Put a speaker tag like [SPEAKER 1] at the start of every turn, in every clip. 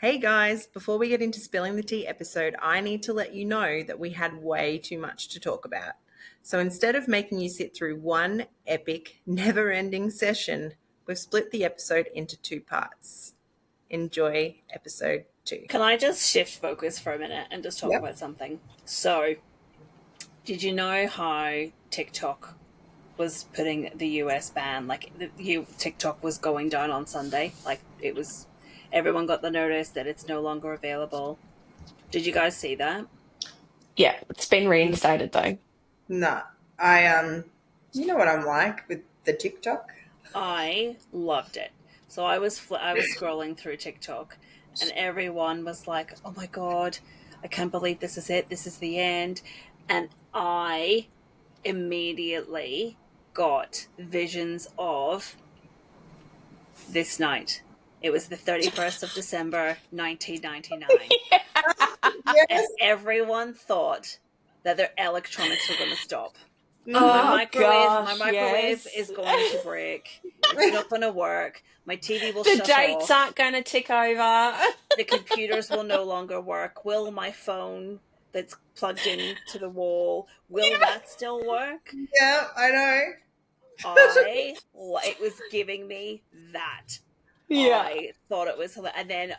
[SPEAKER 1] Hey guys, before we get into Spilling the Tea episode, I need to let you know that we had way too much to talk about. So instead of making you sit through one epic, never ending session, we've split the episode into two parts. Enjoy episode 2.
[SPEAKER 2] Can I just shift focus for a minute and just talk
[SPEAKER 1] Yep.
[SPEAKER 2] about something? So, did you know how TikTok was putting the US ban? Like, TikTok was going down on Sunday. Like, it was, everyone got the notice that it's no longer available. Did you guys see that?
[SPEAKER 3] Yeah, it's been reinstated though.
[SPEAKER 1] No, you know what I'm like with the TikTok?
[SPEAKER 2] I loved it. So I was scrolling through TikTok, and everyone was like, "Oh my god, I can't believe this is it. This is the end." And I immediately got visions of this night. It was the 31st of December, 1999.
[SPEAKER 1] Yes.
[SPEAKER 2] And everyone thought that their electronics were going to stop.
[SPEAKER 3] Oh,
[SPEAKER 2] My microwave
[SPEAKER 3] yes.
[SPEAKER 2] is going to break. It's not going to work. My TV will
[SPEAKER 3] The
[SPEAKER 2] shut
[SPEAKER 3] dates
[SPEAKER 2] off.
[SPEAKER 3] aren't going to tick over.
[SPEAKER 2] The computers will no longer work. Will my phone that's plugged into the wall, will that still work?
[SPEAKER 1] Yeah, I know.
[SPEAKER 2] It was giving me that.
[SPEAKER 3] Yeah.
[SPEAKER 2] I thought it was, and then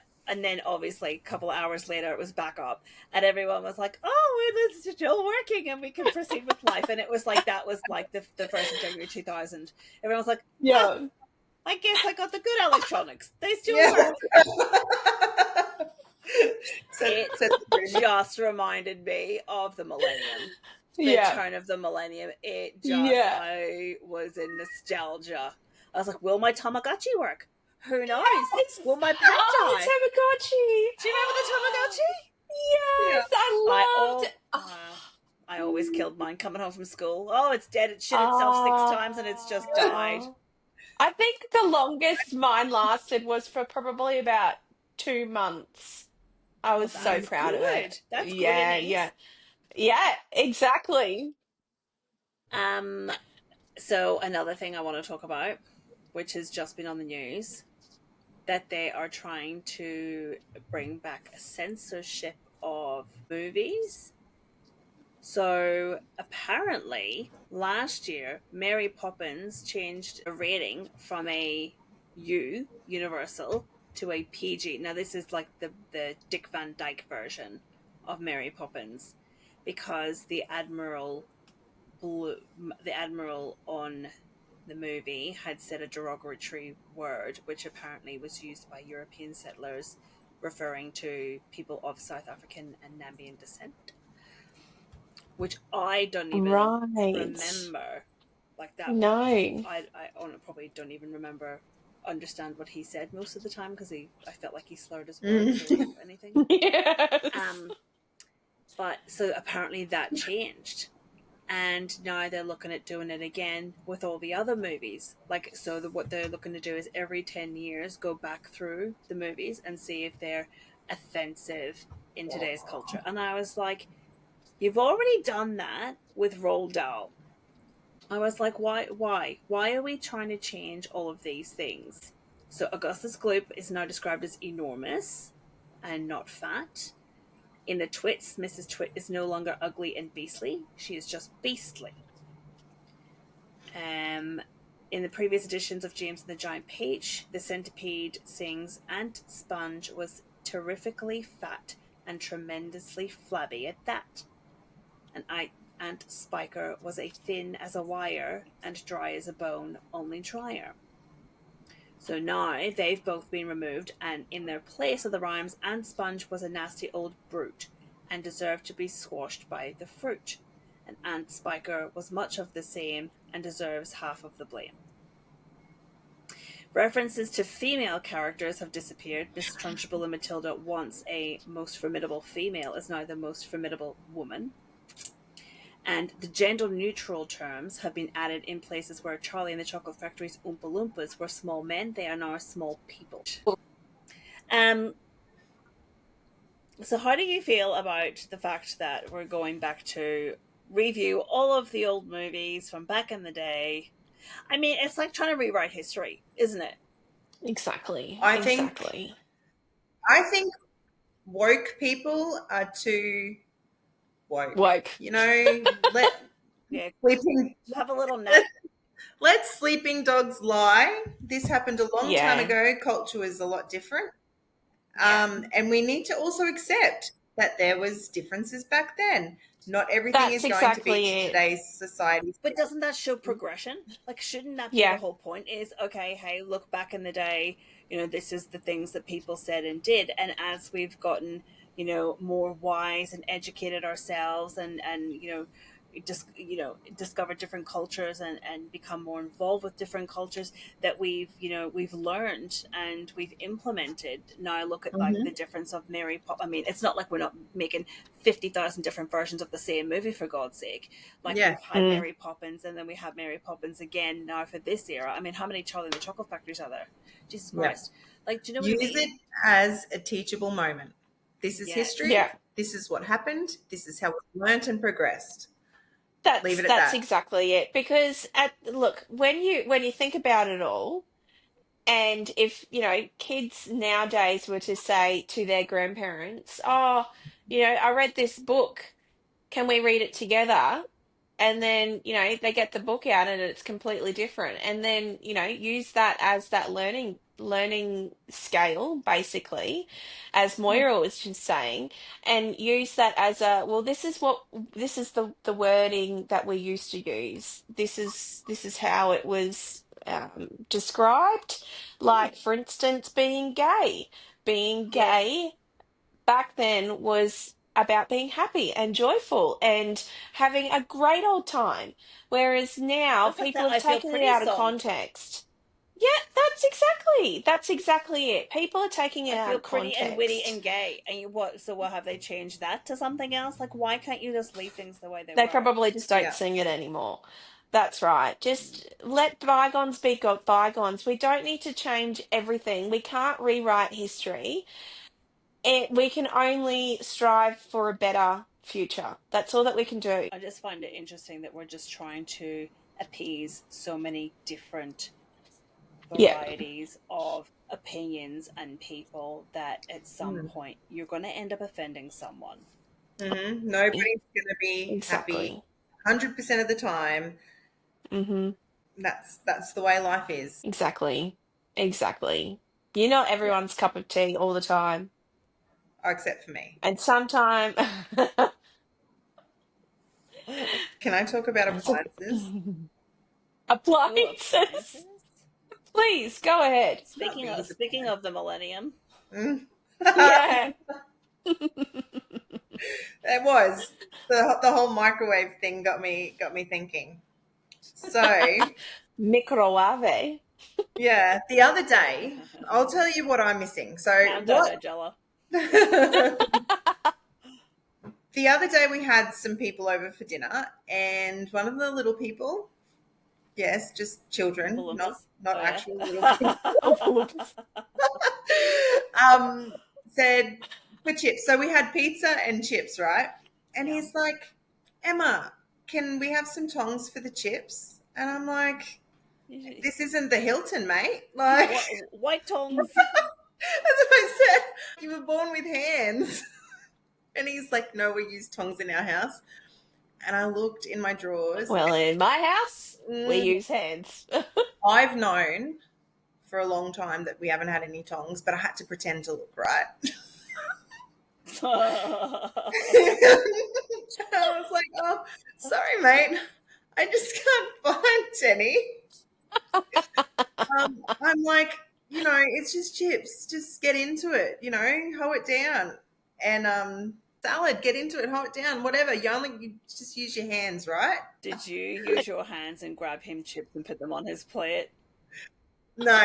[SPEAKER 2] obviously a couple of hours later it was back up, and everyone was like, "Oh, it is still working, and we can proceed with life." And it was like that was like the 1st of January 2000. Everyone was like,
[SPEAKER 3] Yeah.
[SPEAKER 2] "Oh, I guess I got the good electronics. They still
[SPEAKER 1] Yeah.
[SPEAKER 2] work."
[SPEAKER 1] It
[SPEAKER 2] It just reminded me of the millennium. The turn of the millennium. I was in nostalgia. I was like, will my Tamagotchi work? Who knows? Will my pet die?
[SPEAKER 3] Tamagotchi.
[SPEAKER 2] Do you remember the Tamagotchi?
[SPEAKER 3] Yes, I loved.
[SPEAKER 2] I always killed mine coming home from school. Oh, it's dead. It shit itself 6 times and it's just died.
[SPEAKER 3] I think the longest mine lasted was for probably about 2 months. I was so proud of it.
[SPEAKER 2] That's good.
[SPEAKER 3] Yeah, exactly.
[SPEAKER 2] So another thing I want to talk about, which has just been on the news, that they are trying to bring back censorship of movies. So apparently last year Mary Poppins changed a rating from a Universal to a PG. Now this is like the Dick Van Dyke version of Mary Poppins, because the admiral on the movie had said a derogatory word, which apparently was used by European settlers, referring to people of South African and Namibian descent, which I don't even remember. Like that.
[SPEAKER 3] No.
[SPEAKER 2] I probably don't even understand what he said most of the time, because I felt like he slurred his words or anything.
[SPEAKER 3] Yes.
[SPEAKER 2] But so apparently that changed. And now they're looking at doing it again with all the other movies. Like, so what they're looking to do is every 10 years go back through the movies and see if they're offensive in today's culture. And I was like, you've already done that with Roald Dahl. I was like, why? Why are we trying to change all of these things? So Augustus Gloop is now described as enormous and not fat. In the Twits, Mrs. Twit is no longer ugly and beastly. She is just beastly. In the previous editions of James and the Giant Peach, the centipede sings Aunt Sponge was terrifically fat and tremendously flabby at that. And Aunt Spiker was a thin as a wire and dry as a bone, only drier. So now they've both been removed, and in their place of the rhymes, Aunt Sponge was a nasty old brute and deserved to be squashed by the fruit. And Aunt Spiker was much of the same and deserves half of the blame. References to female characters have disappeared. Miss Trunchbull and Matilda, once a most formidable female, is now the most formidable woman. And the gender-neutral terms have been added in places where Charlie and the Chocolate Factory's Oompa Loompas were small men. They are now small people. So how do you feel about the fact that we're going back to review all of the old movies from back in the day? I mean, it's like trying to rewrite history, isn't it?
[SPEAKER 3] Exactly.
[SPEAKER 1] I think I think woke people are too woke.
[SPEAKER 3] Woke.
[SPEAKER 1] You know, let
[SPEAKER 2] Yeah,
[SPEAKER 1] sleeping
[SPEAKER 2] have a little nap.
[SPEAKER 1] let sleeping dogs lie. This happened a long time
[SPEAKER 3] Yeah.
[SPEAKER 1] ago. Culture was a lot different.
[SPEAKER 2] Yeah.
[SPEAKER 1] And we need to also accept that there was differences back then. Not everything
[SPEAKER 3] That's
[SPEAKER 1] is going to be
[SPEAKER 3] exactly
[SPEAKER 1] to
[SPEAKER 3] it.
[SPEAKER 1] today's society.
[SPEAKER 2] But doesn't that show progression? Like, shouldn't that be the
[SPEAKER 3] Yeah.
[SPEAKER 2] whole point? Is okay, hey, look back in the day, this is the things that people said and did. And as we've gotten, more wise and educated ourselves and just, discover different cultures and become more involved with different cultures that we've learned and we've implemented. Now I look at like the
[SPEAKER 1] Mhm.
[SPEAKER 2] difference of Mary Pop. I mean, it's not like we're not making 50,000 different versions of the same movie, for God's sake. Like
[SPEAKER 1] Yeah.
[SPEAKER 2] we've had
[SPEAKER 3] Mm.
[SPEAKER 2] Mary Poppins, and then we have Mary Poppins again now for this era. I mean, how many Charlie and the Chocolate Factories are there? Jesus
[SPEAKER 1] Yeah.
[SPEAKER 2] Christ! Like, do you know what I
[SPEAKER 1] Use
[SPEAKER 2] mean?
[SPEAKER 1] it as a teachable moment. This is
[SPEAKER 2] Yes.
[SPEAKER 1] history.
[SPEAKER 3] Yeah.
[SPEAKER 1] This is what happened. This is how we learnt and progressed. Leave
[SPEAKER 3] That's
[SPEAKER 1] it at
[SPEAKER 3] that's
[SPEAKER 1] that.
[SPEAKER 3] exactly it. Because look, when you think about it all, and if, kids nowadays were to say to their grandparents, "Oh, I read this book. Can we read it together?" And then, they get the book out and it's completely different. And then, use that as that learning scale, basically, as Moira was just saying, and use that as a, well, this is the wording that we used to use. This is how it was described. Like, for instance, being gay. Being
[SPEAKER 2] Yes.
[SPEAKER 3] gay back then was about being happy and joyful and having a great old time. Whereas now
[SPEAKER 2] That's like
[SPEAKER 3] people
[SPEAKER 2] that
[SPEAKER 3] have
[SPEAKER 2] I Feel
[SPEAKER 3] taken it
[SPEAKER 2] Pretty
[SPEAKER 3] out of
[SPEAKER 2] song.
[SPEAKER 3] context. Yeah, that's exactly it. People are taking it
[SPEAKER 2] I
[SPEAKER 3] out
[SPEAKER 2] feel
[SPEAKER 3] of
[SPEAKER 2] pretty and witty
[SPEAKER 3] context.
[SPEAKER 2] and gay. And what? So what have they changed that to something else? Like, why can't you just leave things the way they
[SPEAKER 3] They
[SPEAKER 2] were?
[SPEAKER 3] probably just don't
[SPEAKER 1] Yeah.
[SPEAKER 3] sing it anymore. That's right. Just let bygones be bygones. We don't need to change everything. We can't rewrite history. We can only strive for a better future. That's all that we can do.
[SPEAKER 2] I just find it interesting that we're just trying to appease so many different
[SPEAKER 3] Yeah.
[SPEAKER 2] varieties of opinions and people that at some
[SPEAKER 1] Mm.
[SPEAKER 2] point you're going to end up offending someone.
[SPEAKER 1] Nobody's going to be happy
[SPEAKER 3] Exactly.
[SPEAKER 1] 100% of the time.
[SPEAKER 3] Mm-hmm.
[SPEAKER 1] That's the way life is.
[SPEAKER 3] Exactly. Exactly. You're not
[SPEAKER 1] Yeah.
[SPEAKER 3] everyone's cup of tea all the time.
[SPEAKER 1] Except for me.
[SPEAKER 3] And sometimes
[SPEAKER 1] Can I talk about appliances?
[SPEAKER 2] Ooh,
[SPEAKER 3] appliances.
[SPEAKER 2] appliances.
[SPEAKER 3] Please go ahead.
[SPEAKER 1] Not
[SPEAKER 2] Speaking of
[SPEAKER 1] these
[SPEAKER 2] speaking of the millennium,
[SPEAKER 1] appliances.
[SPEAKER 3] Yeah.
[SPEAKER 1] It was the whole microwave thing got me thinking. So
[SPEAKER 3] Microwave.
[SPEAKER 1] yeah, the other day, I'll tell you what I'm missing. So
[SPEAKER 2] calm down,
[SPEAKER 1] what?
[SPEAKER 2] Nigella.
[SPEAKER 1] The other day we had some people over for dinner, and one of the little people, yes, just children, not
[SPEAKER 2] Oompa
[SPEAKER 1] not
[SPEAKER 2] Oh
[SPEAKER 1] actual little people,
[SPEAKER 2] yeah.
[SPEAKER 1] um, said for chips. So we had pizza and chips, right? And
[SPEAKER 2] Yeah.
[SPEAKER 1] he's like, Emma, can we have some tongs for the chips? And I'm like, this isn't the Hilton, mate. Like,
[SPEAKER 2] White tongs.
[SPEAKER 1] that's what I said. You were born with hands. And he's like, no, we use tongs in our house. And I looked in my drawers.
[SPEAKER 3] Well, in my house, we
[SPEAKER 1] Mm,
[SPEAKER 3] use hands.
[SPEAKER 1] I've known for a long time that we haven't had any tongs, but I had to pretend to look right. I was like, oh, sorry, mate. I just can't find any. I'm like, it's just chips. Just get into it, hoe it down. And salad, get into it, hoe it down, whatever. You just use your hands, right?
[SPEAKER 2] Did you use your hands and grab him chips and put them on his plate?
[SPEAKER 1] No,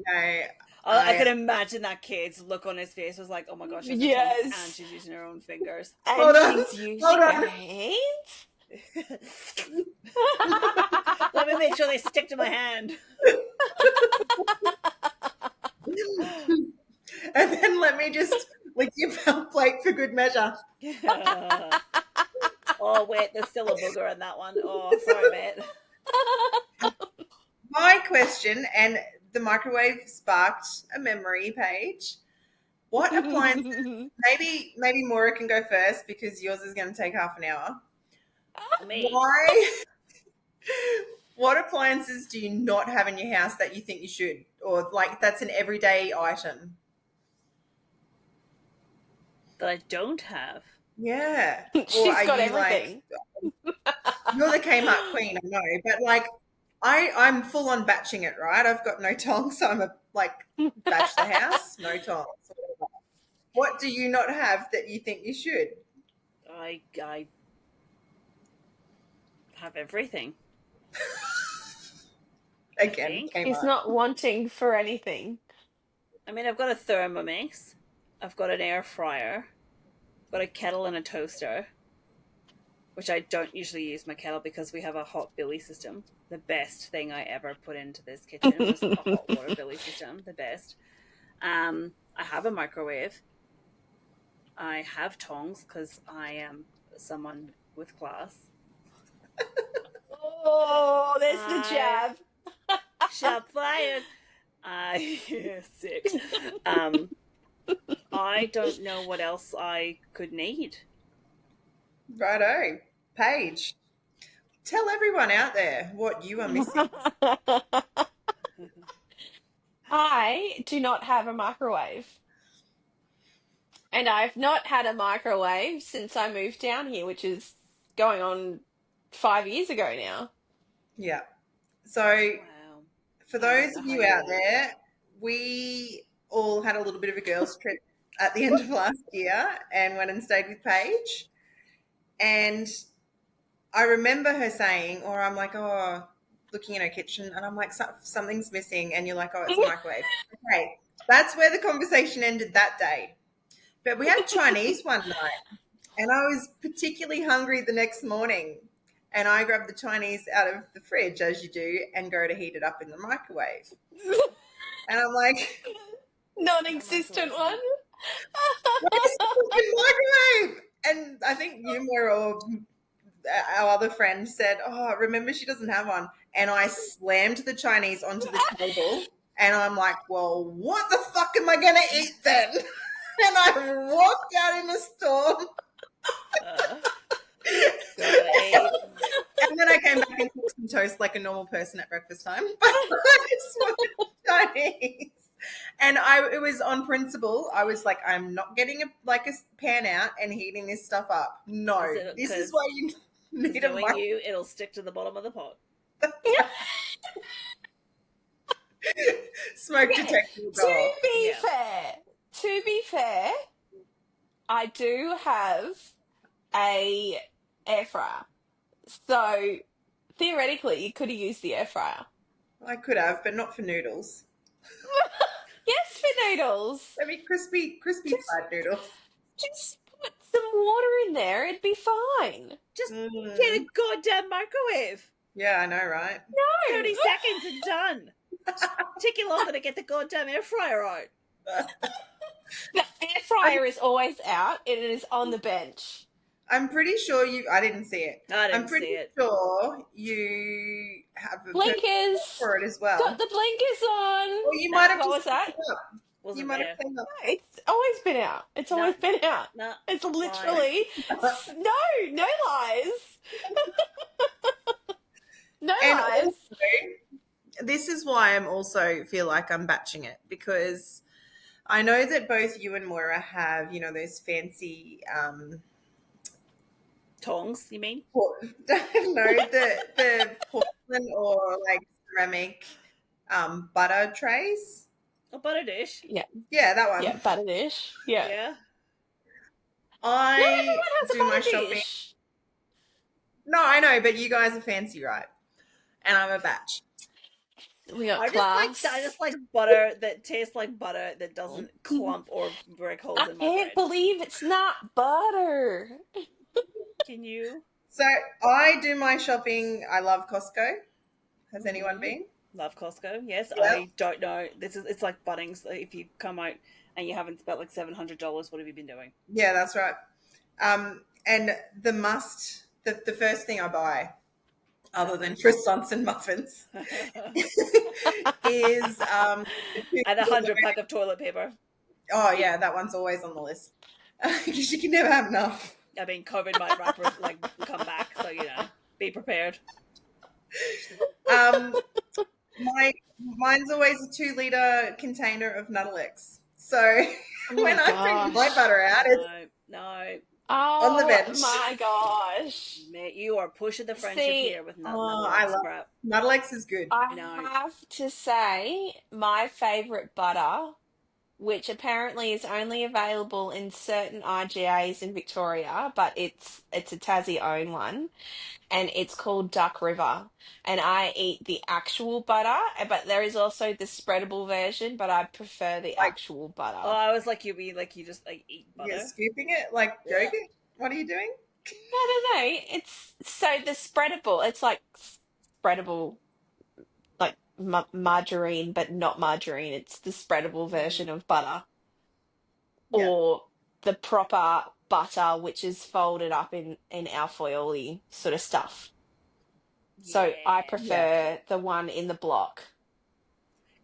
[SPEAKER 1] no.
[SPEAKER 2] I could imagine that kid's look on his face was like, "Oh my gosh, she's a tongs and
[SPEAKER 3] Yes.
[SPEAKER 2] she's using her own fingers."
[SPEAKER 3] And
[SPEAKER 1] Hold on,
[SPEAKER 3] she's
[SPEAKER 1] hold
[SPEAKER 3] using her
[SPEAKER 1] on.
[SPEAKER 3] hands?
[SPEAKER 2] Let me make sure they stick to my hand.
[SPEAKER 1] And then let me just lick your plate for good measure.
[SPEAKER 2] Oh wait, there's still a booger in that one. Oh, sorry, mate.
[SPEAKER 1] My question, and the microwave sparked a memory page. What appliances? Maybe Maura can go first because yours is going to take half an hour.
[SPEAKER 2] Me.
[SPEAKER 1] Why? What appliances do you not have in your house that you think you should, or like that's an everyday item?
[SPEAKER 2] That I don't have.
[SPEAKER 1] Yeah.
[SPEAKER 3] She's
[SPEAKER 1] Or are
[SPEAKER 3] got
[SPEAKER 1] you
[SPEAKER 3] everything.
[SPEAKER 1] like you're the Kmart queen, I know, but like I'm full on batching it, right? I've got no tongs, so I'm a like batch the house, no tongs. Whatever. What do you not have that you think you should?
[SPEAKER 2] I have everything.
[SPEAKER 1] Again,
[SPEAKER 2] Think?
[SPEAKER 3] He's
[SPEAKER 1] Kmart.
[SPEAKER 3] not wanting for anything.
[SPEAKER 2] I mean, I've got a Thermomix. I've got an air fryer. I've got a kettle and a toaster. Which I don't usually use my kettle because we have a hot billy system. The best thing I ever put into this kitchen was a hot water billy system. The best. I have a microwave. I have tongs because I am someone with class.
[SPEAKER 3] Oh, there's the jab.
[SPEAKER 2] Shot fired. Sick. I don't know what else I could need.
[SPEAKER 1] Righto. Paige. Tell everyone out there what you are missing.
[SPEAKER 3] I do not have a microwave. And I've not had a microwave since I moved down here, which is going on 5 years ago now.
[SPEAKER 1] Yeah. So
[SPEAKER 2] Wow.
[SPEAKER 1] for those of you out there, we all had a little bit of a girls' trip at the end of last year and went and stayed with Paige. And I remember her saying, or I'm like, oh, looking in her kitchen, and I'm like, something's missing. And you're like, oh, it's a microwave. Okay. That's where the conversation ended that day. But we had Chinese one night, and I was particularly hungry the next morning. And I grabbed the Chinese out of the fridge, as you do, and go to heat it up in the microwave. And I'm like,
[SPEAKER 3] Non-existent one.
[SPEAKER 1] where's the fucking microwave? And I think you were, or our other friend said, oh, remember she doesn't have one. And I slammed the Chinese onto the table. And I'm like, well, what the fuck am I going to eat then? And I walked out in a storm. And then I came back and cooked some toast like a normal person at breakfast time. But I just wanted Chinese. And it was on principle. I was like, I'm not getting a pan out and heating this stuff up. No, this is why you need a microwave.
[SPEAKER 2] It'll stick to the bottom of the pot.
[SPEAKER 1] Smoke detector.
[SPEAKER 3] To be fair, I do have a air fryer. So theoretically, you could have used the air fryer.
[SPEAKER 1] I could have, but not for noodles.
[SPEAKER 3] Yes, for noodles.
[SPEAKER 1] I mean, crispy fried noodles.
[SPEAKER 3] Just put some water in there, it'd be fine.
[SPEAKER 2] Just get a goddamn microwave.
[SPEAKER 1] Yeah, I know, right?
[SPEAKER 3] No.
[SPEAKER 2] 30 seconds and done. Taking longer to get the goddamn air fryer out.
[SPEAKER 3] The air fryer is always out. It is on the bench.
[SPEAKER 1] I'm pretty sure I didn't see it.
[SPEAKER 2] I didn't
[SPEAKER 1] I'm pretty
[SPEAKER 2] see it.
[SPEAKER 1] sure you have a
[SPEAKER 3] Blinkers
[SPEAKER 1] for it as well.
[SPEAKER 3] Got the blinkers on.
[SPEAKER 1] Well, you might have
[SPEAKER 3] What
[SPEAKER 1] just
[SPEAKER 3] was that?
[SPEAKER 1] You might have cleaned up.
[SPEAKER 3] No, it's always been out. It's always been out.
[SPEAKER 2] No,
[SPEAKER 3] It's literally no lies. No
[SPEAKER 1] And
[SPEAKER 3] lies.
[SPEAKER 1] also, this is why I'm also feel like I'm batching it, because I know that both you and Moira have, those fancy
[SPEAKER 2] tongs, you mean?
[SPEAKER 1] no, the porcelain or like ceramic butter trays.
[SPEAKER 2] A butter dish.
[SPEAKER 1] Yeah, that one.
[SPEAKER 3] Yeah, butter dish. Yeah.
[SPEAKER 2] Yeah.
[SPEAKER 1] I
[SPEAKER 3] No, everyone has a
[SPEAKER 1] do my
[SPEAKER 3] butter
[SPEAKER 1] shopping.
[SPEAKER 3] dish.
[SPEAKER 1] No, I know, but you guys are fancy, right? And I'm a batch.
[SPEAKER 3] We got
[SPEAKER 2] I
[SPEAKER 3] class.
[SPEAKER 2] just like butter that tastes like butter that doesn't clump or break holes
[SPEAKER 3] I
[SPEAKER 2] in my
[SPEAKER 3] can't
[SPEAKER 2] bread.
[SPEAKER 3] believe it's not butter.
[SPEAKER 2] Can you?
[SPEAKER 1] So I do my shopping. I love Costco. Has anyone been?
[SPEAKER 2] Love Costco. Yes,
[SPEAKER 1] Yeah.
[SPEAKER 2] I don't know. It's like Bunnings. If you come out and you haven't spent like $700, what have you been doing?
[SPEAKER 1] Yeah, that's right. And the first thing I buy, other than croissants and muffins, is
[SPEAKER 2] and 100 pack of toilet paper.
[SPEAKER 1] Oh yeah, that one's always on the list because you can never have enough.
[SPEAKER 2] I mean, COVID might come back, so be prepared.
[SPEAKER 1] Um, mine's always a 2-liter container of Nuttalex. So when I bring my butter out, it's
[SPEAKER 2] No.
[SPEAKER 1] on the bench.
[SPEAKER 3] My gosh.
[SPEAKER 2] Mate, you are pushing the friendship
[SPEAKER 3] See,
[SPEAKER 2] here with
[SPEAKER 1] I love
[SPEAKER 2] crap.
[SPEAKER 1] Nuttalex is good.
[SPEAKER 3] I
[SPEAKER 2] No.
[SPEAKER 3] have to say, my favorite butter, which apparently is only available in certain IGAs in Victoria, but it's a Tassie owned one, and it's called Duck River. And I eat the actual butter, but there is also the spreadable version, but I prefer the
[SPEAKER 1] Like-
[SPEAKER 3] actual butter.
[SPEAKER 2] Oh, I was like, you just like eat butter.
[SPEAKER 1] You're scooping it like
[SPEAKER 2] Yeah.
[SPEAKER 1] yogurt. What are you doing?
[SPEAKER 3] No. It's so the spreadable. It's like spreadable, like margarine, but not margarine. It's the spreadable version of butter,
[SPEAKER 1] Yeah.
[SPEAKER 3] or the proper butter, which is folded up in alfoil sort of stuff. So I prefer the one in the block.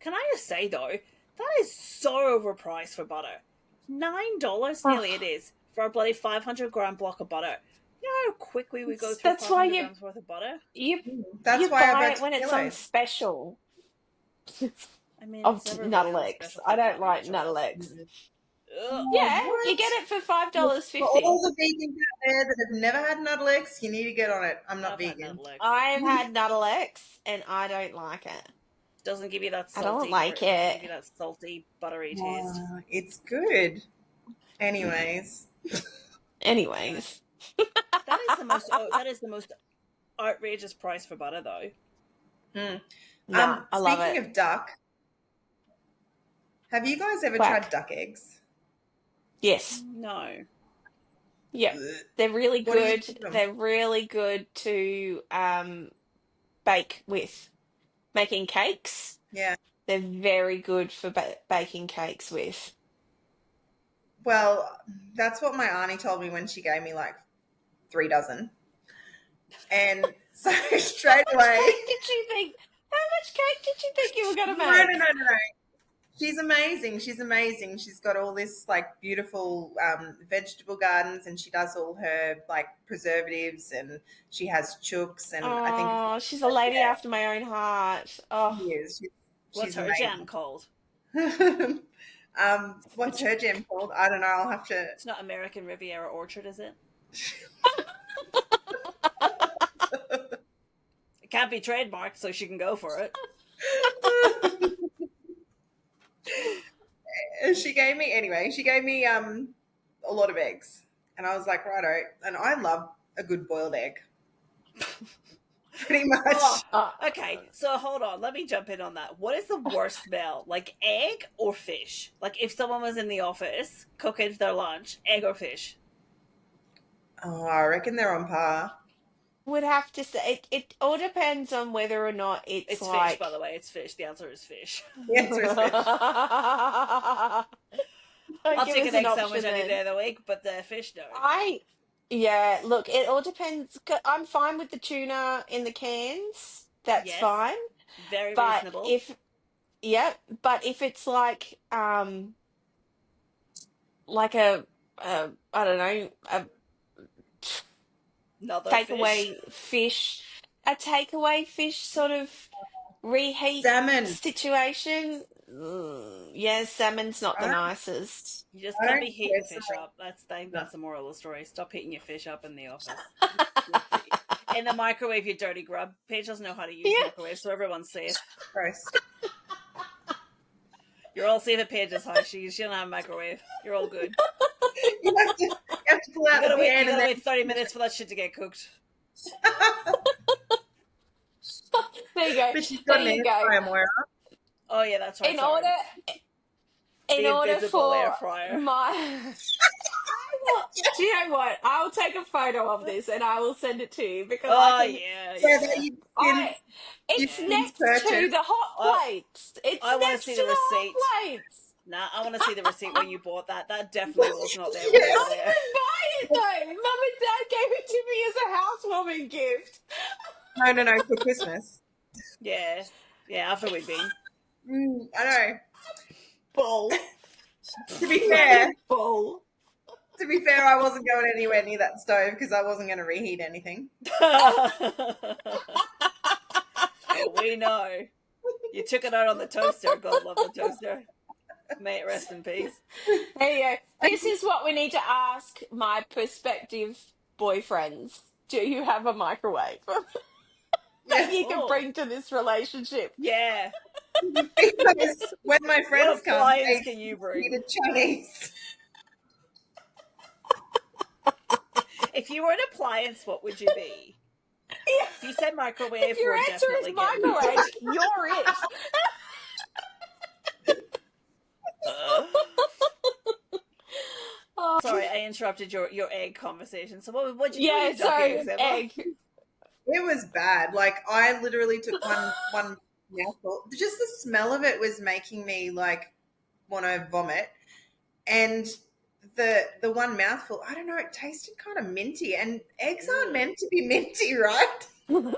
[SPEAKER 2] Can I just say though, that is so overpriced for butter. $9 nearly it is for a bloody 500-gram block of butter. You know how quickly we go through
[SPEAKER 3] That's why
[SPEAKER 2] 500
[SPEAKER 3] you-
[SPEAKER 2] grams worth of butter?
[SPEAKER 3] You
[SPEAKER 1] That's
[SPEAKER 3] you
[SPEAKER 1] why I
[SPEAKER 3] buy
[SPEAKER 1] bet
[SPEAKER 3] it when it's on special.
[SPEAKER 2] I mean,
[SPEAKER 3] Of
[SPEAKER 2] it's never really on
[SPEAKER 3] Nuttalex.
[SPEAKER 2] special
[SPEAKER 3] I
[SPEAKER 2] for
[SPEAKER 3] don't like
[SPEAKER 2] much else.
[SPEAKER 3] Nuttalex.
[SPEAKER 2] Ugh.
[SPEAKER 3] Yeah,
[SPEAKER 1] What?
[SPEAKER 3] you get it for
[SPEAKER 1] For
[SPEAKER 3] $5.50.
[SPEAKER 1] all the vegans out there that have never had Nuttalex, you need to get on it. I'm not
[SPEAKER 2] I've had
[SPEAKER 1] vegan.
[SPEAKER 2] Nuttalex.
[SPEAKER 3] I've had Nuttalex and I don't like it.
[SPEAKER 2] Doesn't give you that
[SPEAKER 3] I
[SPEAKER 2] salty.
[SPEAKER 3] don't like
[SPEAKER 2] doesn't
[SPEAKER 3] it.
[SPEAKER 2] give you that salty, buttery taste.
[SPEAKER 1] It's good. Anyways,
[SPEAKER 3] Anyways,
[SPEAKER 2] That is the most. That is the most outrageous price for butter, though.
[SPEAKER 3] no, I love
[SPEAKER 1] speaking
[SPEAKER 3] it.
[SPEAKER 1] of duck, have you guys ever
[SPEAKER 3] Quack.
[SPEAKER 1] tried duck eggs?
[SPEAKER 3] Yes,
[SPEAKER 2] No.
[SPEAKER 3] yeah,
[SPEAKER 1] Ugh.
[SPEAKER 3] they're really
[SPEAKER 1] What do you
[SPEAKER 3] good.
[SPEAKER 1] think of them?
[SPEAKER 3] They're really good to bake with. Making cakes,
[SPEAKER 1] Yeah.
[SPEAKER 3] they're very good for baking cakes with.
[SPEAKER 1] Well, that's what my auntie told me when she gave me like 3 dozen. And so straight away.
[SPEAKER 3] How much cake did you think you were going to
[SPEAKER 1] No.
[SPEAKER 3] make?
[SPEAKER 1] She's amazing. She's got all this like beautiful vegetable gardens, and she does all her like preservatives, and she has chooks, and I think
[SPEAKER 3] Oh, she's a lady after my own heart. Oh,
[SPEAKER 1] she is.
[SPEAKER 2] What's
[SPEAKER 1] She's
[SPEAKER 2] her
[SPEAKER 1] amazing.
[SPEAKER 2] jam called?
[SPEAKER 1] What's her jam called? I don't know. I'll have to.
[SPEAKER 2] It's not American Riviera Orchard, is it? It can't be trademarked, so she can go for it.
[SPEAKER 1] She gave me a lot of eggs, and I was like, righto. And I love a good boiled egg. Pretty much.
[SPEAKER 2] Oh, okay, so hold on. Let me jump in on that. What is the worst smell? Like egg or fish? Like if someone was in the office cooking their lunch, egg or fish?
[SPEAKER 1] Oh, I reckon they're on par.
[SPEAKER 3] would have to say it all depends on whether or not
[SPEAKER 2] It's
[SPEAKER 3] like
[SPEAKER 2] fish, by the way. It's fish. The answer is fish.
[SPEAKER 1] The answer is fish.
[SPEAKER 2] I'll
[SPEAKER 3] Give
[SPEAKER 2] take
[SPEAKER 3] us
[SPEAKER 2] an egg
[SPEAKER 3] option
[SPEAKER 2] sandwich any
[SPEAKER 3] then.
[SPEAKER 2] day of the week, but the fish, no.
[SPEAKER 3] Yeah, look, it all depends. I'm fine with the tuna in the cans. That's
[SPEAKER 2] Yes.
[SPEAKER 3] fine.
[SPEAKER 2] Very
[SPEAKER 3] But
[SPEAKER 2] reasonable.
[SPEAKER 3] if it's like a I don't know, a
[SPEAKER 2] Another
[SPEAKER 3] takeaway fish, a takeaway fish sort of reheat
[SPEAKER 1] Salmon.
[SPEAKER 3] situation. Yeah, salmon's not the
[SPEAKER 1] I-
[SPEAKER 3] nicest.
[SPEAKER 2] You just
[SPEAKER 1] I
[SPEAKER 2] can't
[SPEAKER 1] don't
[SPEAKER 2] be heating
[SPEAKER 1] care,
[SPEAKER 2] fish
[SPEAKER 1] sorry.
[SPEAKER 2] up. That's the moral of the story. Stop heating your fish up in the office. In the microwave, you dirty grub. Paige doesn't know how to use
[SPEAKER 3] Yeah.
[SPEAKER 2] microwave, so everyone's safe.
[SPEAKER 1] Gross.
[SPEAKER 2] You're all safe at Paige's house. She doesn't have a microwave. You're all good.
[SPEAKER 1] You have to pull
[SPEAKER 2] You
[SPEAKER 1] out
[SPEAKER 2] gotta
[SPEAKER 1] the
[SPEAKER 2] wait.
[SPEAKER 1] pan
[SPEAKER 2] You
[SPEAKER 1] and
[SPEAKER 2] gotta
[SPEAKER 1] then
[SPEAKER 2] wait 30 minutes for that shit to get cooked.
[SPEAKER 3] There you go.
[SPEAKER 1] but she's got
[SPEAKER 3] There
[SPEAKER 1] an
[SPEAKER 3] you
[SPEAKER 1] air
[SPEAKER 3] go.
[SPEAKER 1] fryer, Moira.
[SPEAKER 2] Oh yeah, that's right.
[SPEAKER 3] In
[SPEAKER 2] sorry.
[SPEAKER 3] in
[SPEAKER 2] The
[SPEAKER 3] order
[SPEAKER 2] invisible air
[SPEAKER 3] for
[SPEAKER 2] fryer.
[SPEAKER 3] my do you know what? I'll take a photo of this and I will send it to you because
[SPEAKER 2] Oh
[SPEAKER 3] I can.
[SPEAKER 2] yeah,
[SPEAKER 1] So
[SPEAKER 2] yeah.
[SPEAKER 1] that you
[SPEAKER 3] It's
[SPEAKER 1] can
[SPEAKER 3] next
[SPEAKER 1] purchase.
[SPEAKER 3] to the hot plates. It's
[SPEAKER 2] I wanna
[SPEAKER 3] next
[SPEAKER 2] see
[SPEAKER 3] to
[SPEAKER 2] the
[SPEAKER 3] the hot
[SPEAKER 2] receipt.
[SPEAKER 3] plates.
[SPEAKER 2] Nah, I want to see the receipt where you bought that. That definitely was not there.
[SPEAKER 3] I
[SPEAKER 2] When you were
[SPEAKER 3] didn't
[SPEAKER 2] there.
[SPEAKER 3] buy it though. Mum and Dad gave it to me as a housewarming gift.
[SPEAKER 1] No, for Christmas.
[SPEAKER 2] Yeah, yeah. After we'd been.
[SPEAKER 1] I know.
[SPEAKER 3] Bull.
[SPEAKER 1] To be fair,
[SPEAKER 3] Full.
[SPEAKER 1] I wasn't going anywhere near that stove because I wasn't going to reheat anything.
[SPEAKER 2] Oh, we know. You took it out on the toaster. God love the toaster. May it rest in peace.
[SPEAKER 3] There you go. This is what we need to ask my prospective boyfriends. Do you have a microwave that
[SPEAKER 1] Yeah.
[SPEAKER 3] you can
[SPEAKER 2] Oh.
[SPEAKER 3] bring to this relationship?
[SPEAKER 2] Yeah.
[SPEAKER 1] Because when my friends
[SPEAKER 2] What
[SPEAKER 1] come,
[SPEAKER 2] appliance
[SPEAKER 1] they
[SPEAKER 2] can you
[SPEAKER 1] eat
[SPEAKER 2] bring?
[SPEAKER 1] a Chinese.
[SPEAKER 2] If you were an appliance, what would you be? If you said microwave,
[SPEAKER 3] If your
[SPEAKER 2] we're
[SPEAKER 3] answer
[SPEAKER 2] definitely
[SPEAKER 3] is
[SPEAKER 2] getting
[SPEAKER 3] microwave, you're it. Oh,
[SPEAKER 2] Sorry, I interrupted your egg conversation. So what you
[SPEAKER 3] yeah,
[SPEAKER 2] do? Duck eggs,
[SPEAKER 3] so
[SPEAKER 2] Emma?
[SPEAKER 3] egg.
[SPEAKER 1] It was bad. Like I literally took one mouthful. Just the smell of it was making me like want to vomit. And the one mouthful, I don't know, it tasted kind of minty. And eggs aren't meant to be minty, right?
[SPEAKER 2] No.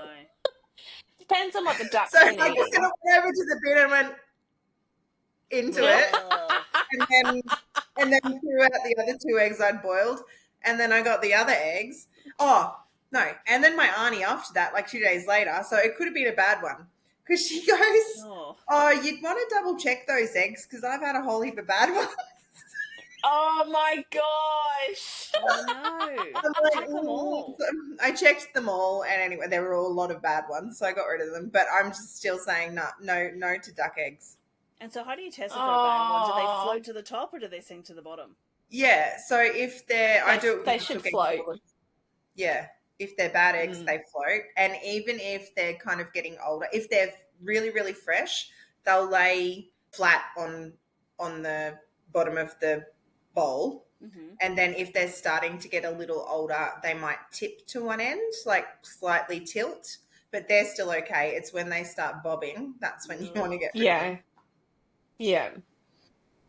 [SPEAKER 3] Depends on what the duck's
[SPEAKER 1] So I
[SPEAKER 3] been
[SPEAKER 1] just
[SPEAKER 3] eating.
[SPEAKER 1] kind of went over to the bin and went into it,
[SPEAKER 2] Ugh.
[SPEAKER 1] and then threw out the other two eggs I'd boiled, and then I got the other eggs. Oh no! And then my auntie after that, like 2 days later, so it could have been a bad one because she goes,
[SPEAKER 2] Oh.
[SPEAKER 1] "Oh, you'd want to double check those eggs because I've had a whole heap of bad ones."
[SPEAKER 3] Oh my gosh.
[SPEAKER 2] Oh no.
[SPEAKER 1] I'm like,
[SPEAKER 2] Check them all.
[SPEAKER 1] So I checked them all, and anyway, there were all a lot of bad ones, so I got rid of them. But I'm just still saying no to duck eggs.
[SPEAKER 2] And so how do you test it for a bad one? Do they
[SPEAKER 3] Oh.
[SPEAKER 2] float to the top or do they sink to the bottom?
[SPEAKER 1] Yeah, so if I do it with
[SPEAKER 3] They
[SPEAKER 1] the
[SPEAKER 3] should
[SPEAKER 1] cooking
[SPEAKER 3] float.
[SPEAKER 1] board. Yeah, if they're bad eggs,
[SPEAKER 3] Mm.
[SPEAKER 1] they float. And even if they're kind of getting older, if they're really, really fresh, they'll lay flat on the bottom of the bowl.
[SPEAKER 2] Mm-hmm.
[SPEAKER 1] And then if they're starting to get a little older, they might tip to one end, like slightly tilt, but they're still okay. It's when they start bobbing, that's when you want to get rid of
[SPEAKER 3] Yeah. Yeah.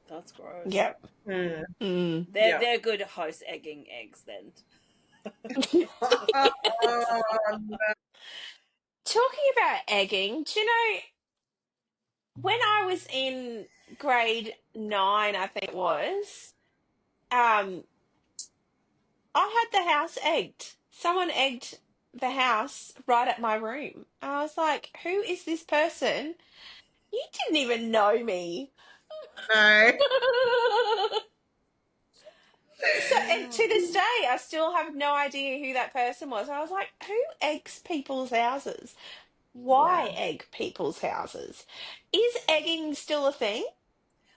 [SPEAKER 2] That's gross.
[SPEAKER 3] Yeah.
[SPEAKER 1] them.
[SPEAKER 3] Mm.
[SPEAKER 2] They're good house egging eggs then.
[SPEAKER 1] Oh, no.
[SPEAKER 3] Talking about egging, do you know, when I was in grade 9, I think it was, I had the house egged. Someone egged the house right at my room. I was like, who is this person? You didn't even know me.
[SPEAKER 1] No.
[SPEAKER 3] So, and to this day, I still have no idea who that person was. I was like, who eggs people's houses? Why egg people's houses? Is egging still a thing?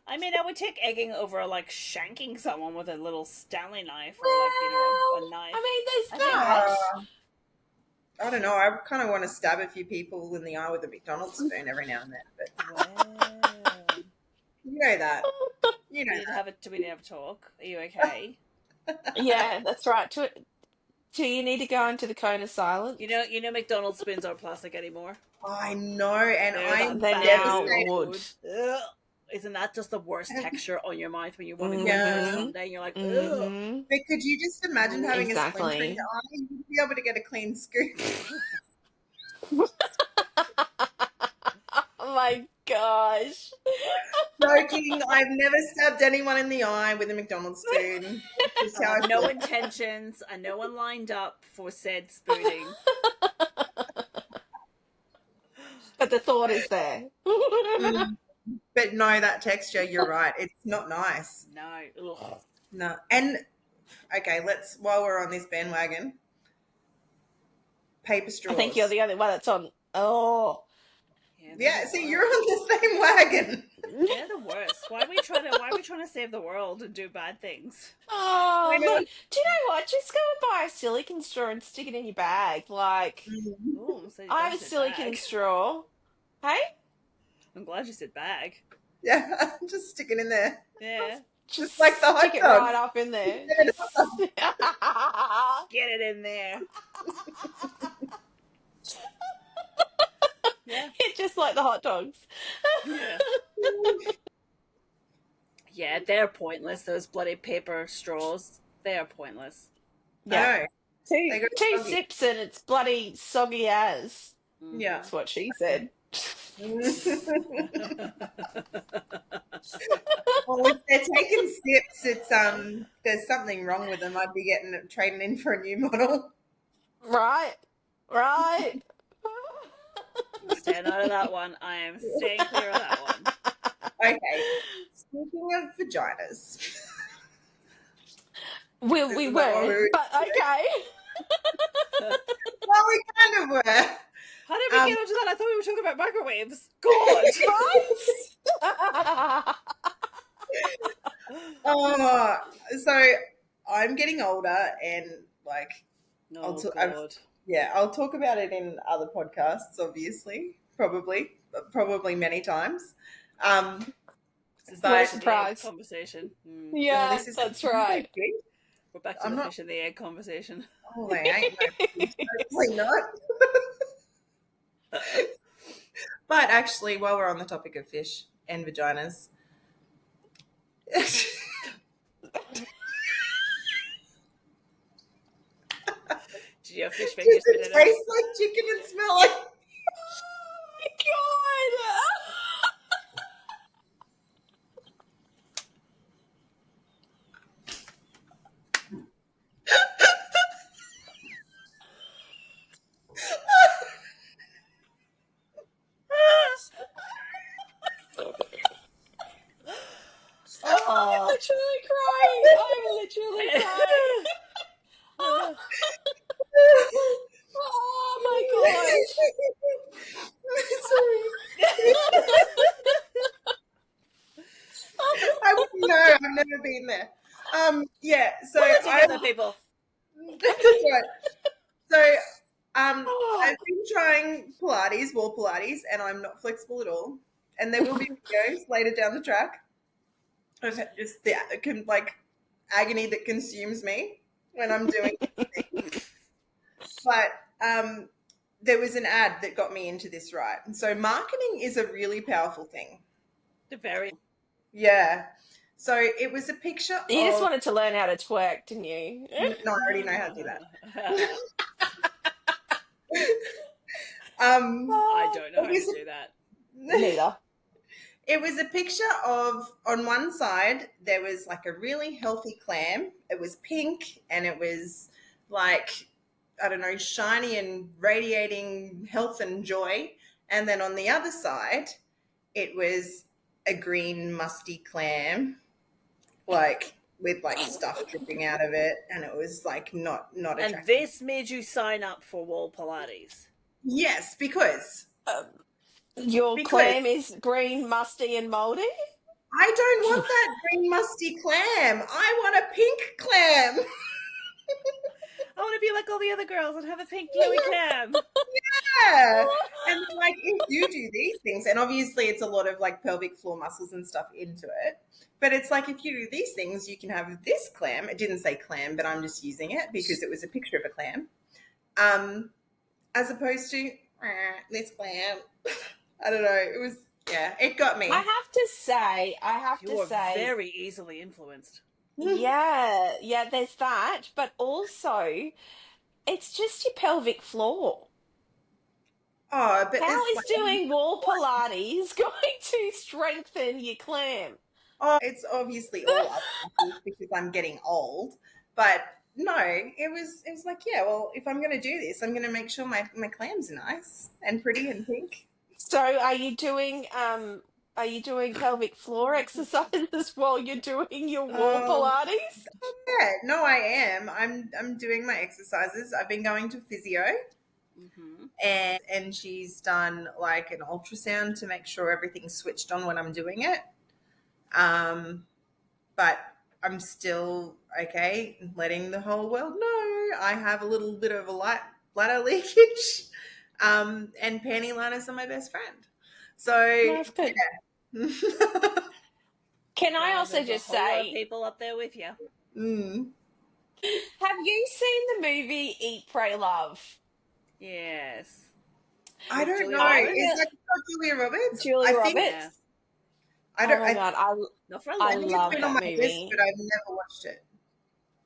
[SPEAKER 2] I mean, I would take egging over like shanking someone with a little Stanley knife or
[SPEAKER 3] Well,
[SPEAKER 2] a knife.
[SPEAKER 3] I mean, there's
[SPEAKER 2] I think
[SPEAKER 3] that.
[SPEAKER 1] I don't know. I kind of want to stab a few people in the eye with a McDonald's spoon every now and then, but
[SPEAKER 2] Wow.
[SPEAKER 1] you know that. You know
[SPEAKER 2] We need to
[SPEAKER 1] that.
[SPEAKER 2] have a talk. Are you okay?
[SPEAKER 3] Yeah, that's right. Do you need to go into the cone of silence?
[SPEAKER 2] You know McDonald's spoons aren't plastic anymore.
[SPEAKER 1] I know, and I'm
[SPEAKER 3] They now
[SPEAKER 1] devastated.
[SPEAKER 3] would.
[SPEAKER 2] Ugh. Isn't that just the worst texture on your mouth when you want to go
[SPEAKER 1] Yeah.
[SPEAKER 2] for a Sunday and you're like, ugh.
[SPEAKER 3] Mhm.
[SPEAKER 1] But could you just imagine having a
[SPEAKER 3] Exactly.
[SPEAKER 1] splinter in your eye? You'd be able to get a clean scoop.
[SPEAKER 3] Oh my gosh.
[SPEAKER 1] Joking. I've never stabbed anyone in the eye with a McDonald's spoon. Just how I
[SPEAKER 2] No
[SPEAKER 1] feel.
[SPEAKER 2] intentions and no one lined up for said spooning.
[SPEAKER 3] But the thought is there.
[SPEAKER 1] Mm. But no, that texture, you're right. It's not nice.
[SPEAKER 2] No. Ugh.
[SPEAKER 1] No. And okay, while we're on this bandwagon, paper
[SPEAKER 3] I
[SPEAKER 1] straws.
[SPEAKER 3] think you're the only one that's on. Oh.
[SPEAKER 1] Yeah,
[SPEAKER 2] they're
[SPEAKER 1] see,
[SPEAKER 2] the
[SPEAKER 1] you're on
[SPEAKER 2] worst.
[SPEAKER 1] the same wagon.
[SPEAKER 2] They're the worst. Why are we trying to save the world and do bad things?
[SPEAKER 3] Oh,
[SPEAKER 1] I know.
[SPEAKER 3] look, do you know what? Just go and buy a silicon straw and stick it in your bag. Like,
[SPEAKER 2] Ooh, so you
[SPEAKER 3] I have
[SPEAKER 2] guys
[SPEAKER 3] a
[SPEAKER 2] said
[SPEAKER 3] silicon
[SPEAKER 2] bag.
[SPEAKER 3] straw. Hey?
[SPEAKER 2] I'm glad you said bag.
[SPEAKER 1] Yeah, just stick it in there.
[SPEAKER 2] Yeah.
[SPEAKER 1] Just like the hot
[SPEAKER 3] stick it
[SPEAKER 1] dog.
[SPEAKER 3] right up in there.
[SPEAKER 1] Get it
[SPEAKER 2] Get it in there. Yeah.
[SPEAKER 3] Just like the hot dogs.
[SPEAKER 2] Yeah. Yeah, they're pointless, those bloody paper straws. They are pointless.
[SPEAKER 3] Yeah.
[SPEAKER 1] No.
[SPEAKER 3] Two,
[SPEAKER 1] They go
[SPEAKER 3] two
[SPEAKER 1] soggy.
[SPEAKER 3] sips and it's bloody soggy as.
[SPEAKER 2] Mm.
[SPEAKER 1] Yeah.
[SPEAKER 3] That's what she said.
[SPEAKER 1] Well, if they're taking sips, it's there's something wrong with them. I'd be getting trading in for a new model.
[SPEAKER 3] Right, right.
[SPEAKER 2] Stand out of that one. I am staying clear of that one.
[SPEAKER 1] Okay. Speaking of vaginas.
[SPEAKER 3] We
[SPEAKER 1] Isn't that what
[SPEAKER 3] weren't,
[SPEAKER 1] we-
[SPEAKER 3] but okay.
[SPEAKER 1] Well, we kind of were.
[SPEAKER 2] How did we get onto that? I thought we were talking about microwaves. God.
[SPEAKER 3] Right?
[SPEAKER 1] So I'm getting older, and like,
[SPEAKER 2] Oh,
[SPEAKER 1] I've-
[SPEAKER 2] God.
[SPEAKER 1] yeah, I'll talk about it in other podcasts, obviously, probably many times.
[SPEAKER 2] This is
[SPEAKER 1] But-
[SPEAKER 2] the
[SPEAKER 3] Surprise.
[SPEAKER 2] egg conversation.
[SPEAKER 3] Yeah,
[SPEAKER 1] this is
[SPEAKER 3] that's right.
[SPEAKER 2] We're back to
[SPEAKER 1] I'm
[SPEAKER 2] the
[SPEAKER 1] not-
[SPEAKER 2] fish in the egg conversation.
[SPEAKER 1] Oh, they ain't no totally not. But actually, while we're on the topic of fish and vaginas,
[SPEAKER 2] Did you have fish make you
[SPEAKER 1] does
[SPEAKER 2] spit
[SPEAKER 1] it
[SPEAKER 2] it out?
[SPEAKER 1] taste like chicken and smell like?
[SPEAKER 3] Oh my God. I'm
[SPEAKER 1] Oh,
[SPEAKER 3] literally crying. I'm literally crying. Oh my gosh.
[SPEAKER 1] Sorry. I wouldn't know. I've never been there. Yeah. So
[SPEAKER 2] Put it together,
[SPEAKER 1] I'm.
[SPEAKER 2] people.
[SPEAKER 1] That's right. So I've been trying Pilates, wall Pilates, and I'm not flexible at all. And there will be videos later down the track of just the like agony that consumes me when I'm doing things. But there was an ad that got me into this, right? And so marketing is a really powerful thing.
[SPEAKER 2] The very.
[SPEAKER 1] Yeah. So it was a picture
[SPEAKER 3] You just
[SPEAKER 1] of...
[SPEAKER 3] wanted to learn how to twerk, didn't you?
[SPEAKER 1] No, I already know how to do that.
[SPEAKER 2] I don't know how to do that.
[SPEAKER 3] Neither.
[SPEAKER 1] It was a picture of, on one side, there was like a really healthy clam. It was pink and it was like, I don't know, shiny and radiating health and joy. And then on the other side, it was a green musty clam, like with like stuff dripping out of it. And it was like not attractive.
[SPEAKER 2] And this made you sign up for wall Pilates.
[SPEAKER 1] Yes, because
[SPEAKER 3] Your clam is green, musty, and mouldy?
[SPEAKER 1] I don't want that green musty clam. I want a pink clam.
[SPEAKER 2] I want to be like all the other girls and have a pink glowy clam.
[SPEAKER 1] Yeah. And like if you do these things, and obviously it's a lot of like pelvic floor muscles and stuff into it, but it's like if you do these things, you can have this clam. It didn't say clam, but I'm just using it because it was a picture of a clam. As opposed to this clam. I don't know. It was, yeah, it got me.
[SPEAKER 3] I have to say,
[SPEAKER 2] You are very easily influenced.
[SPEAKER 3] yeah, there's that, but also it's just your pelvic floor.
[SPEAKER 1] Oh, but
[SPEAKER 3] How
[SPEAKER 1] it's
[SPEAKER 3] is doing wall Pilates going to strengthen your clam?
[SPEAKER 1] Oh, it's obviously all up because I'm getting old. But no, it was like, yeah, well, if I'm gonna do this, I'm gonna make sure my clams are nice and pretty and pink.
[SPEAKER 3] So are you doing pelvic floor exercises while you're doing your wall Pilates?
[SPEAKER 1] Yeah, no, I am. I'm doing my exercises. I've been going to physio.
[SPEAKER 2] Mm-hmm.
[SPEAKER 1] And she's done like an ultrasound to make sure everything's switched on when I'm doing it. But I'm still okay, letting the whole world know I have a little bit of a light bladder leakage. And panty liners are my best friend. So
[SPEAKER 3] That's good.
[SPEAKER 1] yeah.
[SPEAKER 3] Can I also
[SPEAKER 2] There's
[SPEAKER 3] just
[SPEAKER 2] a whole lot of
[SPEAKER 3] say,
[SPEAKER 2] people up there with you.
[SPEAKER 3] have you seen the movie Eat, Pray, Love?
[SPEAKER 2] Yes.
[SPEAKER 1] I don't
[SPEAKER 2] Julia
[SPEAKER 1] know.
[SPEAKER 2] Roberts?
[SPEAKER 1] Is that Julia Roberts?
[SPEAKER 3] Julia
[SPEAKER 1] I
[SPEAKER 3] Roberts?
[SPEAKER 1] think,
[SPEAKER 2] Yeah.
[SPEAKER 1] I don't.
[SPEAKER 3] Oh my God,
[SPEAKER 2] Not for a
[SPEAKER 3] I
[SPEAKER 2] long
[SPEAKER 1] I think
[SPEAKER 3] love
[SPEAKER 1] it's been on
[SPEAKER 3] that
[SPEAKER 1] my
[SPEAKER 3] movie.
[SPEAKER 1] list, but I've never watched it.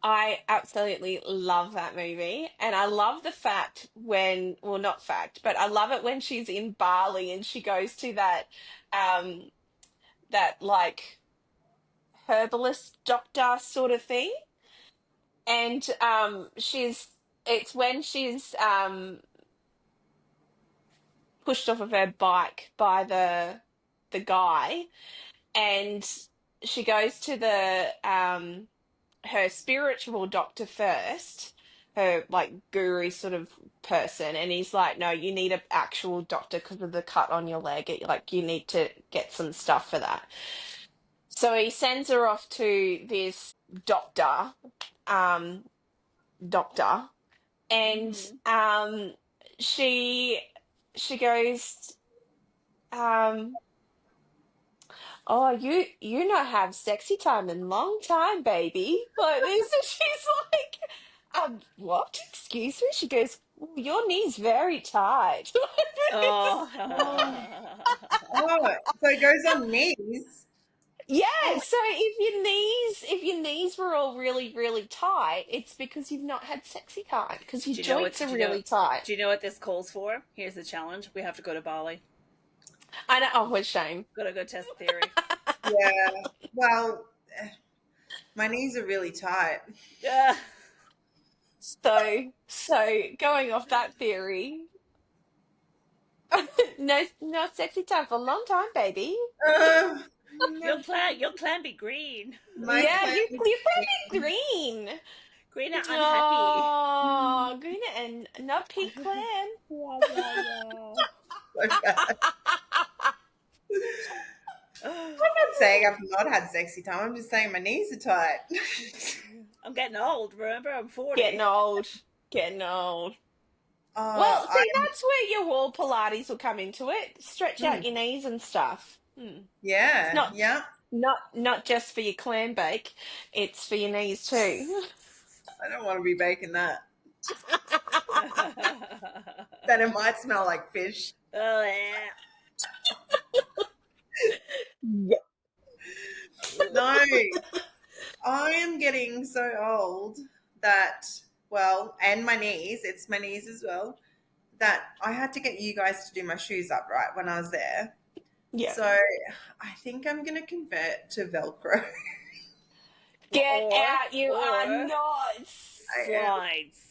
[SPEAKER 3] I absolutely love that movie. And I love the fact when, well, not fact, but I love it when she's in Bali and she goes to um, that like herbalist doctor sort of thing. And it's when she's pushed off of her bike by the guy, and she goes to the her spiritual doctor first, her like guru sort of person, and he's like, no, you need an actual doctor because of the cut on your leg. Like, you need to get some stuff for that. So he sends her off to this doctor, um, doctor, and she she goes, um, oh, you not have sexy time in long time, baby. Like this, and she's like, what? Excuse me? She goes, "Oh, your knee's very tight."
[SPEAKER 2] Oh.
[SPEAKER 1] Oh, oh, so it goes on knees.
[SPEAKER 3] Yeah,
[SPEAKER 1] Oh,
[SPEAKER 3] so if your knees were all really, really tight, it's because you've not had sexy time because your
[SPEAKER 2] Do you know what?
[SPEAKER 3] joints are
[SPEAKER 2] Do you know?
[SPEAKER 3] really tight.
[SPEAKER 2] Do you know what this calls for? Here's the challenge: we have to go to Bali.
[SPEAKER 3] I know. Oh, what a shame.
[SPEAKER 2] Gotta go test the theory.
[SPEAKER 1] yeah. Well, my knees are really tight.
[SPEAKER 2] Yeah.
[SPEAKER 3] So going off that theory, no sexy time for a long time, baby.
[SPEAKER 1] Uh,
[SPEAKER 2] Your clan be green.
[SPEAKER 1] my
[SPEAKER 3] Yeah,
[SPEAKER 1] clan
[SPEAKER 3] you're
[SPEAKER 1] is
[SPEAKER 3] probably green.
[SPEAKER 2] Green and unhappy.
[SPEAKER 3] Oh, green and not pink clan.
[SPEAKER 2] Wow, wow,
[SPEAKER 1] so bad.
[SPEAKER 2] wow.
[SPEAKER 1] I'm not saying I've not had sexy time. I'm just saying my knees are tight.
[SPEAKER 2] I'm getting old, remember? I'm 40.
[SPEAKER 3] Getting old. Getting old.
[SPEAKER 1] Oh,
[SPEAKER 3] Well, see, that's where your wall Pilates will come into it. Stretch out your knees and stuff. It's
[SPEAKER 1] yeah,
[SPEAKER 3] not
[SPEAKER 1] yeah.
[SPEAKER 3] not just for your clam bake, it's for your knees too.
[SPEAKER 1] I don't want to be baking that. Then it might smell like fish.
[SPEAKER 2] Oh, yeah.
[SPEAKER 3] Yeah.
[SPEAKER 1] No, I am getting so old that, well, and my knees, it's my knees as well, that I had to get you guys to do my shoes up, right, when I was there.
[SPEAKER 3] Yeah.
[SPEAKER 1] So I think I'm going to convert to Velcro.
[SPEAKER 3] Get
[SPEAKER 2] Or-
[SPEAKER 3] out, you are
[SPEAKER 2] or-
[SPEAKER 3] nuts.
[SPEAKER 1] I am.
[SPEAKER 2] Slides.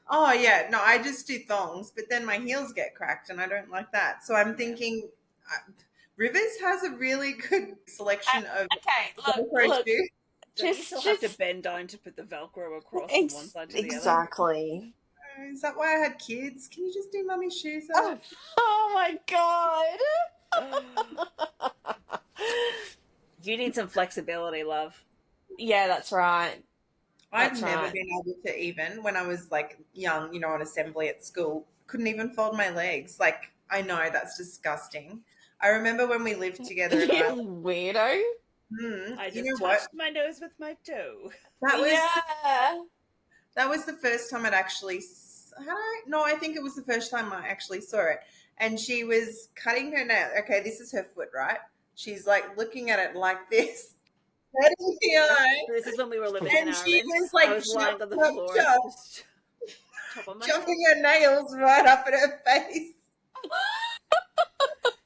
[SPEAKER 1] Oh, yeah. No, I just do thongs, but then my heels get cracked and I don't like that. So I'm thinking Rivers has a really good selection of
[SPEAKER 3] Okay,
[SPEAKER 1] Velcro
[SPEAKER 3] look,
[SPEAKER 1] shoes.
[SPEAKER 2] Don't you
[SPEAKER 3] just
[SPEAKER 2] still have to bend down to put the Velcro across from one side to the
[SPEAKER 3] exactly.
[SPEAKER 1] Is that why I had kids? Can you just do mummy's shoes up?
[SPEAKER 3] Oh my god.
[SPEAKER 2] other? You need some flexibility, love.
[SPEAKER 3] Yeah, that's right.
[SPEAKER 1] I've
[SPEAKER 3] That's
[SPEAKER 1] never
[SPEAKER 3] right.
[SPEAKER 1] been able to, even when I was like young, on assembly at school, couldn't even fold my legs. Like, I know that's disgusting. I remember when we lived together at
[SPEAKER 3] You
[SPEAKER 1] Island.
[SPEAKER 3] weirdo.
[SPEAKER 2] I
[SPEAKER 1] You
[SPEAKER 2] just
[SPEAKER 1] know what?
[SPEAKER 2] touched my nose with my toe.
[SPEAKER 1] That was
[SPEAKER 3] Yeah.
[SPEAKER 1] that was the first time I'd actually had I no, I think it was the first time I actually saw it. And she was cutting her nail. Okay, this is her foot, right? She's like looking at it like this. Letting the eye.
[SPEAKER 2] This is when we were living in
[SPEAKER 1] And she
[SPEAKER 2] Ireland.
[SPEAKER 1] was like
[SPEAKER 2] I was lying on the
[SPEAKER 1] chop,
[SPEAKER 2] floor,
[SPEAKER 1] chop,
[SPEAKER 2] just chopping my
[SPEAKER 1] chopping her nails right up at her face.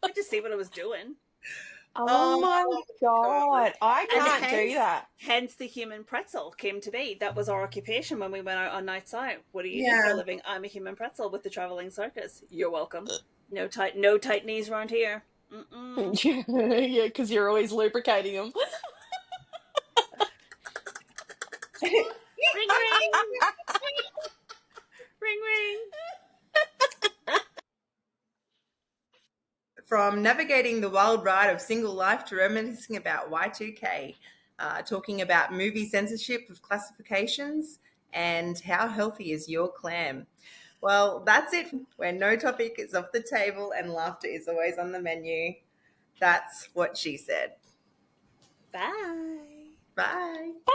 [SPEAKER 2] I just see what I was doing.
[SPEAKER 3] Oh my god. I
[SPEAKER 2] And
[SPEAKER 3] can't do
[SPEAKER 2] hence-
[SPEAKER 3] that.
[SPEAKER 2] Hence, the human pretzel came to be. That was our occupation when we went out on nights out. What do you do
[SPEAKER 1] Yeah.
[SPEAKER 2] for a living? I'm a human pretzel with the traveling circus. You're welcome. No tight knees around here. Mm-mm.
[SPEAKER 3] Yeah, because you're always lubricating them.
[SPEAKER 2] Ring ring, ring ring.
[SPEAKER 1] From navigating the wild ride of single life to reminiscing about Y2K, talking about movie censorship of classifications and how healthy is your clam. Well, that's it. Where no topic is off the table and laughter is always on the menu. That's what she said.
[SPEAKER 2] Bye.
[SPEAKER 1] Bye.
[SPEAKER 3] Bye.